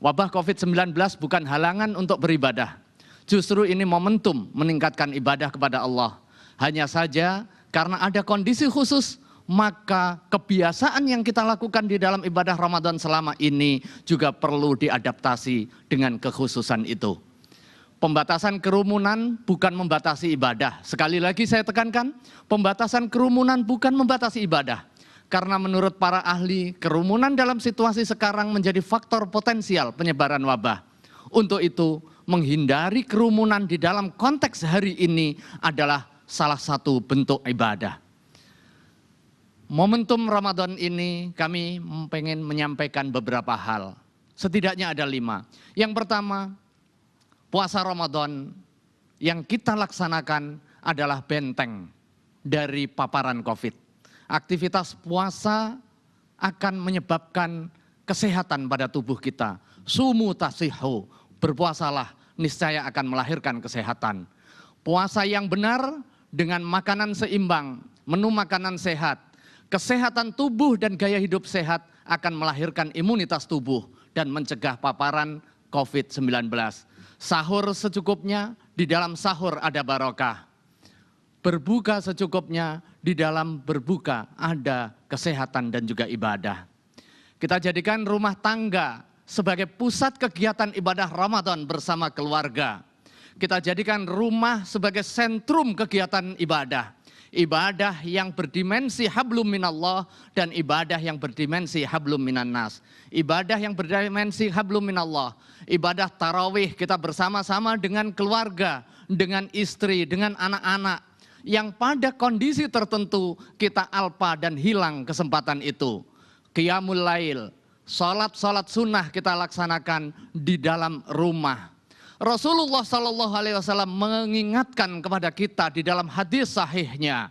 Wabah COVID-19 bukan halangan untuk beribadah. Justru ini momentum meningkatkan ibadah kepada Allah. Hanya saja karena ada kondisi khusus, maka kebiasaan yang kita lakukan di dalam ibadah Ramadan selama ini juga perlu diadaptasi dengan kekhususan itu. Pembatasan kerumunan bukan membatasi ibadah. Sekali lagi saya tekankan, pembatasan kerumunan bukan membatasi ibadah. Karena menurut para ahli, kerumunan dalam situasi sekarang menjadi faktor potensial penyebaran wabah. Untuk itu, menghindari kerumunan di dalam konteks hari ini adalah salah satu bentuk ibadah. Momentum Ramadan ini kami pengen menyampaikan beberapa hal. Setidaknya ada 5. Yang pertama, puasa Ramadan yang kita laksanakan adalah benteng dari paparan COVID. Aktivitas puasa akan menyebabkan kesehatan pada tubuh kita. Sumu tasihu, berpuasalah, niscaya akan melahirkan kesehatan. Puasa yang benar dengan makanan seimbang, menu makanan sehat, kesehatan tubuh dan gaya hidup sehat akan melahirkan imunitas tubuh dan mencegah paparan COVID-19. Sahur secukupnya, di dalam sahur ada barokah. Berbuka secukupnya, di dalam berbuka ada kesehatan dan juga ibadah. Kita jadikan rumah tangga sebagai pusat kegiatan ibadah Ramadan bersama keluarga. Kita jadikan rumah sebagai sentrum kegiatan ibadah. Ibadah yang berdimensi hablum minallah dan ibadah yang berdimensi hablum minannas. Ibadah yang berdimensi hablum minallah, ibadah tarawih kita bersama-sama dengan keluarga, dengan istri, dengan anak-anak. Yang pada kondisi tertentu kita alpa dan hilang kesempatan itu. Qiyamul lail, salat sunnah kita laksanakan di dalam rumah. Rasulullah SAW mengingatkan kepada kita di dalam hadis sahihnya,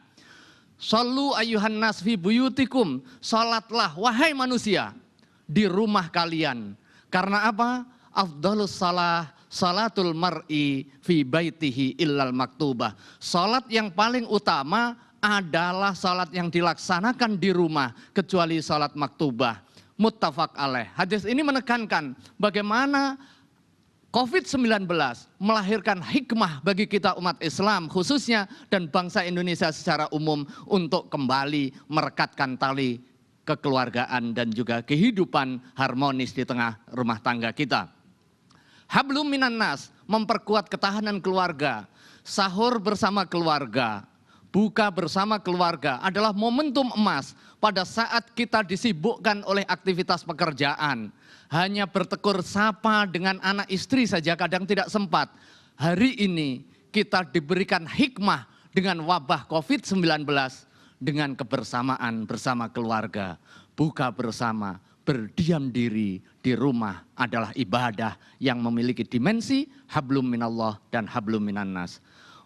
Shallu ayyuhan nas fi buyutikum, salatlah wahai manusia di rumah kalian. Karena apa? Afdhalus salah salatul mar'i fi baitihi illal maktubah. Salat yang paling utama adalah salat yang dilaksanakan di rumah kecuali salat maktubah. Muttafaq alaih. Hadis ini menekankan bagaimana COVID-19 melahirkan hikmah bagi kita umat Islam khususnya dan bangsa Indonesia secara umum untuk kembali merekatkan tali kekeluargaan dan juga kehidupan harmonis di tengah rumah tangga kita. Hablum minan nas, memperkuat ketahanan keluarga, sahur bersama keluarga, buka bersama keluarga adalah momentum emas pada saat kita disibukkan oleh aktivitas pekerjaan. Hanya bertegur sapa dengan anak istri saja kadang tidak sempat. Hari ini kita diberikan hikmah dengan wabah COVID-19 dengan kebersamaan bersama keluarga, buka bersama, berdiam diri di rumah adalah ibadah yang memiliki dimensi hablum minallah dan hablum minannas.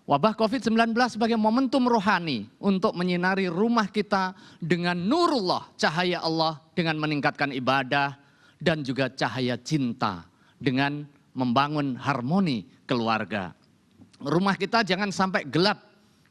Wabah COVID-19 sebagai momentum rohani untuk menyinari rumah kita dengan nurullah, cahaya Allah dengan meningkatkan ibadah dan juga cahaya cinta dengan membangun harmoni keluarga. Rumah kita jangan sampai gelap,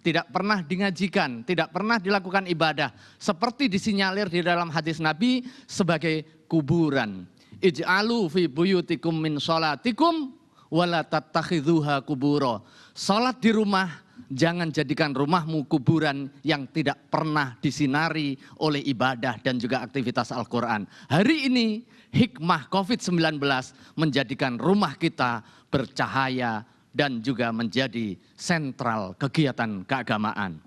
tidak pernah dingajikan, tidak pernah dilakukan ibadah. Seperti disinyalir di dalam hadis Nabi sebagai kuburan. Ij'alu fi buyutikum min sholatikum wala tattakhidhuha kuburo. Salat di rumah, jangan jadikan rumahmu kuburan yang tidak pernah disinari oleh ibadah dan juga aktivitas Al-Quran. Hari ini hikmah COVID-19 menjadikan rumah kita bercahaya dan juga menjadi sentral kegiatan keagamaan.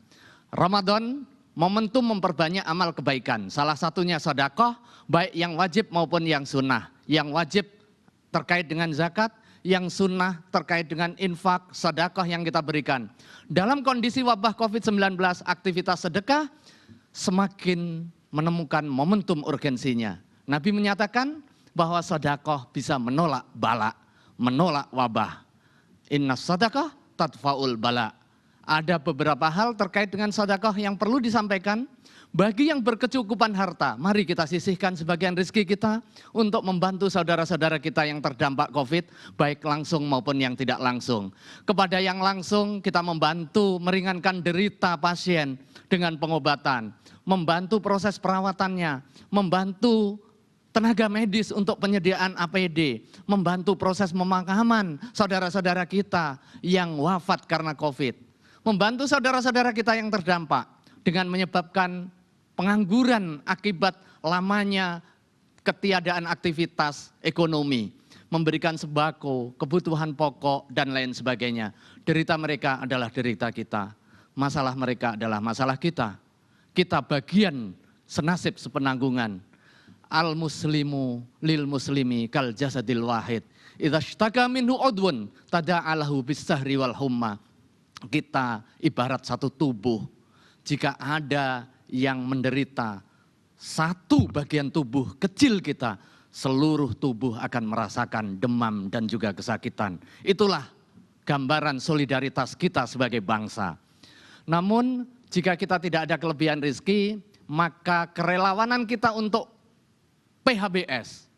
Ramadan momentum memperbanyak amal kebaikan. Salah satunya sedekah, baik yang wajib maupun yang sunnah. Yang wajib terkait dengan zakat, yang sunnah terkait dengan infak, sedekah yang kita berikan. Dalam kondisi wabah COVID-19, aktivitas sedekah semakin menemukan momentum urgensinya. Nabi menyatakan bahwa sedekah bisa menolak bala, menolak wabah. Inna sedekah tadfaul bala. Ada beberapa hal terkait dengan sedekah yang perlu disampaikan. Bagi yang berkecukupan harta, mari kita sisihkan sebagian rezeki kita untuk membantu saudara-saudara kita yang terdampak COVID, baik langsung maupun yang tidak langsung. Kepada yang langsung kita membantu meringankan derita pasien dengan pengobatan, membantu proses perawatannya, membantu tenaga medis untuk penyediaan APD, membantu proses pemakaman saudara-saudara kita yang wafat karena COVID, membantu saudara-saudara kita yang terdampak dengan menyebabkan pengangguran akibat lamanya ketiadaan aktivitas ekonomi, memberikan sembako, kebutuhan pokok, dan lain sebagainya. Derita mereka adalah derita kita, masalah mereka adalah masalah kita. Kita bagian senasib sepenanggungan. Al-muslimu lil muslimi kal jasadil wahid. Idza ishtaka minhu udwun tada'alahu bis-sahri wal humma. Kita ibarat satu tubuh. Jika ada yang menderita satu bagian tubuh kecil kita, seluruh tubuh akan merasakan demam dan juga kesakitan. Itulah gambaran solidaritas kita sebagai bangsa. Namun jika kita tidak ada kelebihan rezeki, maka kerelawanan kita untuk PHBS,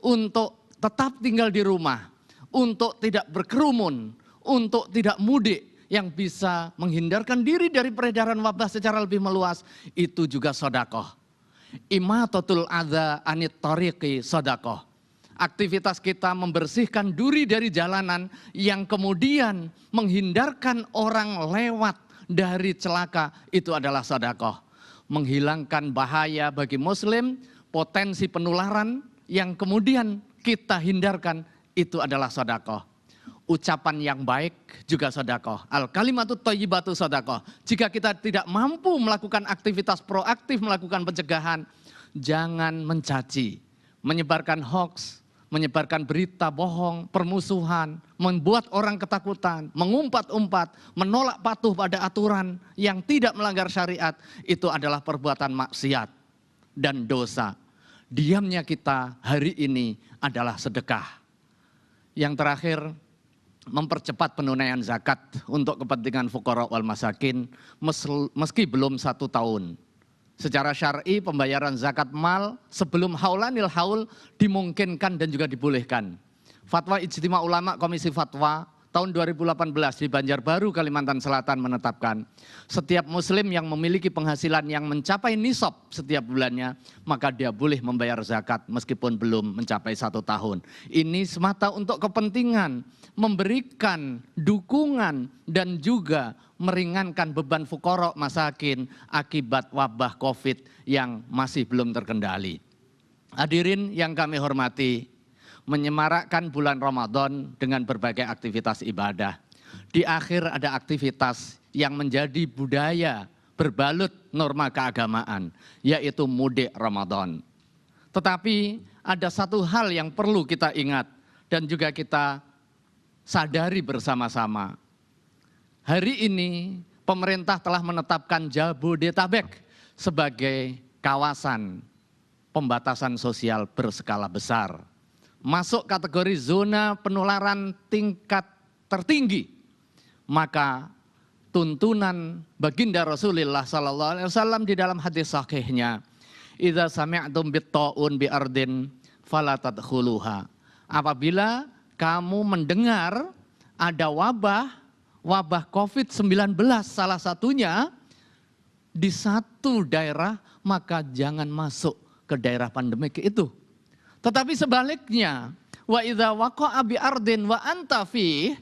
untuk tetap tinggal di rumah, untuk tidak berkerumun, untuk tidak mudik, yang bisa menghindarkan diri dari peredaran wabah secara lebih meluas, itu juga sedekah. Imatatul adza anit tariqi sedekah. Aktivitas kita membersihkan duri dari jalanan yang kemudian menghindarkan orang lewat dari celaka, itu adalah sedekah. Menghilangkan bahaya bagi muslim, potensi penularan yang kemudian kita hindarkan, itu adalah sedekah. Ucapan yang baik juga sedekah. Al kalimatut thayyibatu sedekah. Jika kita tidak mampu melakukan aktivitas proaktif, melakukan pencegahan, jangan mencaci, menyebarkan hoax, menyebarkan berita bohong, permusuhan, membuat orang ketakutan, mengumpat-umpat, menolak patuh pada aturan yang tidak melanggar syariat, itu adalah perbuatan maksiat dan dosa. Diamnya kita hari ini adalah sedekah. Yang terakhir, mempercepat penunaian zakat untuk kepentingan fuqara wal masakin meski belum 1 tahun. Secara syar'i pembayaran zakat mal sebelum haulanil haul dimungkinkan dan juga dibolehkan. Fatwa Ijtima Ulama Komisi Fatwa tahun 2018 di Banjarbaru, Kalimantan Selatan menetapkan setiap muslim yang memiliki penghasilan yang mencapai nisab setiap bulannya, maka dia boleh membayar zakat meskipun belum mencapai 1 tahun. Ini semata untuk kepentingan memberikan dukungan dan juga meringankan beban fuqara masakin akibat wabah COVID yang masih belum terkendali. Hadirin yang kami hormati, menyemarakkan bulan Ramadan dengan berbagai aktivitas ibadah. Di akhir ada aktivitas yang menjadi budaya berbalut norma keagamaan, yaitu mudik Ramadan. Tetapi ada satu hal yang perlu kita ingat dan juga kita sadari bersama-sama. Hari ini pemerintah telah menetapkan Jabodetabek sebagai kawasan pembatasan sosial berskala besar, masuk kategori zona penularan tingkat tertinggi. Maka tuntunan baginda Rasulullah SAW di dalam hadis sahihnya, idza sami'tum bit-ta'un bi ardin fala tadkhuluha. Apabila kamu mendengar ada wabah COVID-19 salah satunya di satu daerah, maka jangan masuk ke daerah pandemik itu. Tetapi sebaliknya, wa idza waqa'a bi ardin wa anta fi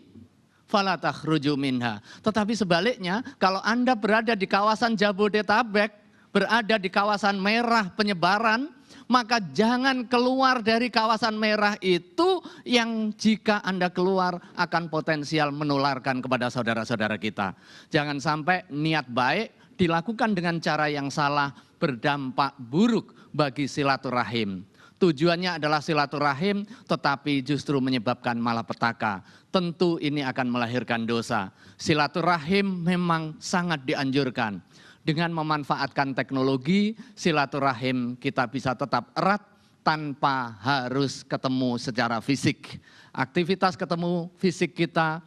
fala takhruju minha. Tetapi sebaliknya, kalau Anda berada di kawasan Jabodetabek, berada di kawasan merah penyebaran, maka jangan keluar dari kawasan merah itu yang jika Anda keluar akan potensial menularkan kepada saudara-saudara kita. Jangan sampai niat baik dilakukan dengan cara yang salah berdampak buruk bagi silaturahim. Tujuannya adalah silaturahim, tetapi justru menyebabkan malapetaka. Tentu ini akan melahirkan dosa. Silaturahim memang sangat dianjurkan. Dengan memanfaatkan teknologi, silaturahim kita bisa tetap erat tanpa harus ketemu secara fisik. Aktivitas ketemu fisik kita,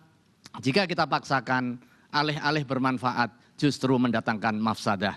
jika kita paksakan, alih-alih bermanfaat, justru mendatangkan mafsadah.